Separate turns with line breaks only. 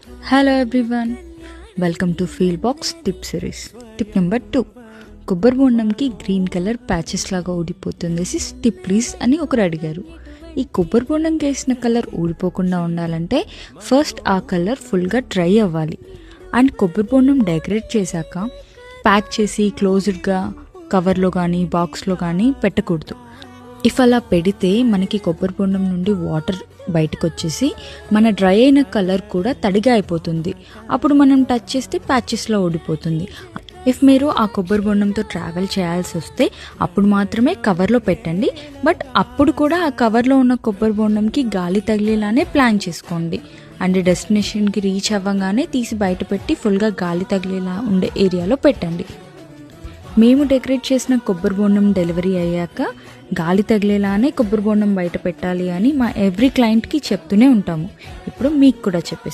Hello everyone, welcome to feel box tip series. Tip number 2, కొబ్బరి బొండంకి green colour patches లాగా ఊడిపోతుంది, tip please అని ఒకరు అడిగారు. ఈ కొబ్బరి బొండంకి వేసిన కలర్ ఊడిపోకుండా ఉండాలంటే ఫస్ట్ ఆ కలర్ ఫుల్గా డ్రై అవ్వాలి. అండ్ కొబ్బరి బొండం డెకరేట్ చేశాక ప్యాక్ చేసి క్లోజ్డ్గా కవర్లో కానీ బాక్స్లో కానీ పెట్టకూడదు. ఇఫ్ అలా పెడితే మనకి కొబ్బరి బొండం నుండి వాటర్ బయటకు వచ్చేసి మన డ్రై అయిన కలర్ కూడా తడిగా అయిపోతుంది. అప్పుడు మనం టచ్ చేస్తే ప్యాచెస్లో ఊడిపోతుంది. ఇఫ్ మీరు ఆ కొబ్బరి బొండంతో ట్రావెల్ చేయాల్సి వస్తే అప్పుడు మాత్రమే కవర్లో పెట్టండి. బట్ అప్పుడు కూడా ఆ కవర్లో ఉన్న కొబ్బరి బొండంకి గాలి తగిలేలానే ప్లాన్ చేసుకోండి. అండ్ డెస్టినేషన్కి రీచ్ అవ్వగానే తీసి బయట పెట్టి ఫుల్గా గాలి తగిలేలా ఉండే ఏరియాలో పెట్టండి. మేము డెకరేట్ చేసిన కొబ్బరి బొండం డెలివరీ అయ్యాక గాలి తగిలేలానే కొబ్బరి బొండం బయట పెట్టాలి అని మా ఎవ్రీ క్లయింట్కి చెప్తూనే ఉంటాము. ఇప్పుడు మీకు కూడా చెప్పేసి